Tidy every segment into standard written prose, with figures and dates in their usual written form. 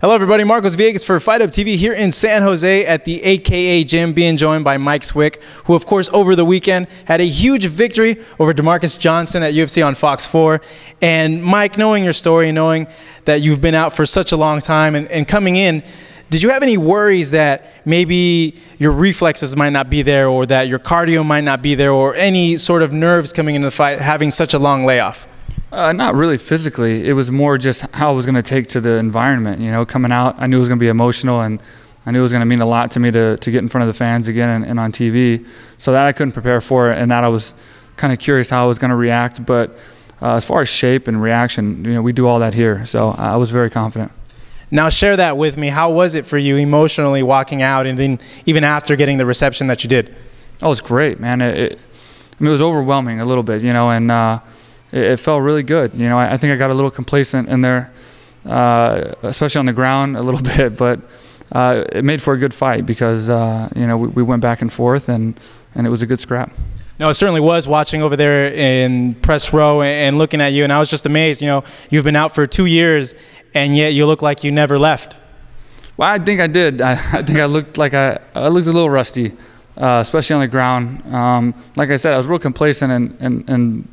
Hello everybody, Marcos Villegas for Fight Up TV here in San Jose at the AKA gym, being joined by Mike Swick, who of course over the weekend had a huge victory over DaMarques Johnson at UFC on Fox 4. And Mike, knowing your story, knowing that you've been out for such a long time and coming in, did you have any worries that maybe your reflexes might not be there, or that your cardio might not be there, or any sort of nerves coming into the fight having such a long layoff? Not really physically. It was more just how I was going to take to the environment. You know, coming out, I knew it was going to be emotional, and I knew it was going to mean a lot to me to get in front of the fans again and on TV. So that I couldn't prepare for it, and that I was kind of curious how I was going to react. But as far as shape and reaction, you know, we do all that here. So I was very confident. Now share that with me. How was it for you emotionally walking out, and then even after getting the reception that you did? Oh, it was great, man. I mean, it was overwhelming a little bit, you know, and it felt really good. You know, I think I got a little complacent in there, especially on the ground a little bit, but it made for a good fight because, you know, we went back and forth, and it was a good scrap. No, it certainly was, watching over there in press row and looking at you, and I was just amazed. You know, you've been out for 2 years, and yet you look like you never left. Well, I think I did. I think I looked like I looked a little rusty, especially on the ground. Like I said, I was real complacent and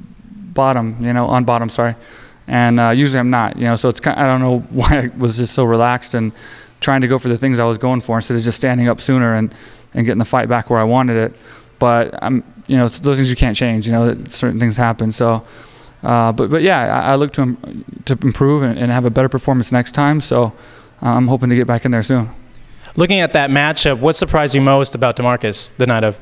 bottom, you know, on bottom, sorry. And usually I'm not, you know, so it's kind of, I don't know why I was just so relaxed and trying to go for the things I was going for instead of just standing up sooner and getting the fight back where I wanted it. But you know, those things you can't change, you know, certain things happen. So, but yeah, I look to improve and have a better performance next time. So I'm hoping to get back in there soon. Looking at that matchup, what surprised you most about DaMarques the night of?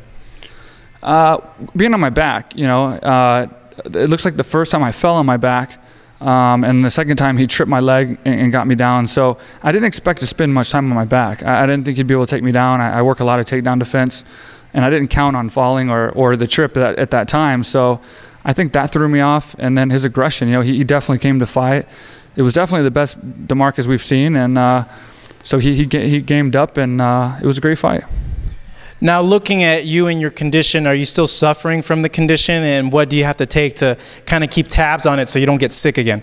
Being on my back, you know, it looks like the first time I fell on my back, and the second time he tripped my leg and got me down. So I didn't expect to spend much time on my back. I didn't think he'd be able to take me down. I work a lot of takedown defense, and I didn't count on falling or the trip at that time. So I think that threw me off. And then his aggression, you know, he definitely came to fight. It was definitely the best DaMarques we've seen, and so he gamed up, and it was a great fight. Now, looking at you and your condition, are you still suffering from the condition, and what do you have to take to kind of keep tabs on it so you don't get sick again?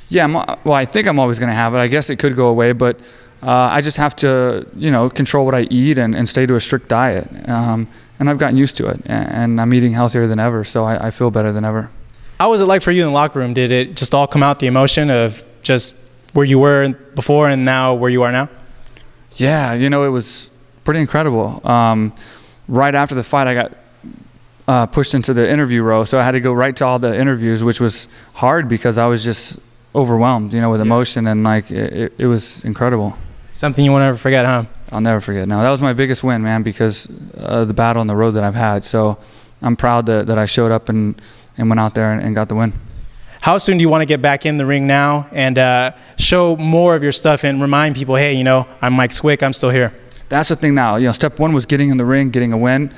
Yeah, well, I think I'm always going to have it. I guess it could go away, but I just have to, you know, control what I eat and stay to a strict diet. And I've gotten used to it, and I'm eating healthier than ever, so I feel better than ever. How was it like for you in the locker room? Did it just all come out, the emotion of just where you were before and now where you are now? Yeah, you know, it was pretty incredible. Right after the fight, I got pushed into the interview row, so I had to go right to all the interviews, which was hard because I was just overwhelmed, you know, with emotion, and like it was incredible. Something you won't ever forget, huh? I'll never forget. No, that was my biggest win, man, because of the battle on the road that I've had. So I'm proud that I showed up and went out there and got the win. How soon do you want to get back in the ring now and show more of your stuff and remind people, hey, you know, I'm Mike Swick, I'm still here? That's the thing now. You know, step one was getting in the ring, getting a win.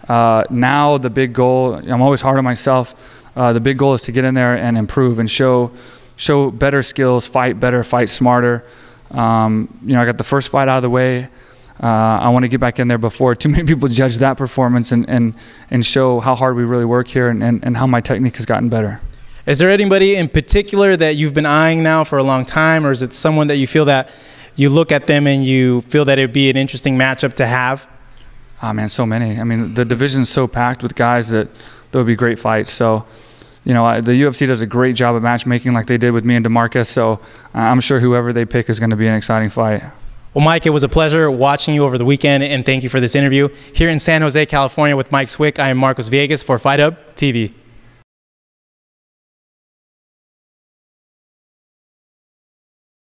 Now the big goal, I'm always hard on myself. The big goal is to get in there and improve and show better skills, fight better, fight smarter. You know, I got the first fight out of the way. I want to get back in there before too many people judge that performance and show how hard we really work here and how my technique has gotten better. Is there anybody in particular that you've been eyeing now for a long time, or is it someone that you feel that you look at them and you feel that it'd be an interesting matchup to have? Oh man, so many. I mean, the division's so packed with guys that would be great fights. So, you know, the UFC does a great job of matchmaking like they did with me and DaMarques. So I'm sure whoever they pick is going to be an exciting fight. Well, Mike, it was a pleasure watching you over the weekend, and thank you for this interview. Here in San Jose, California with Mike Swick, I am Marcos Villegas for Fight Up TV.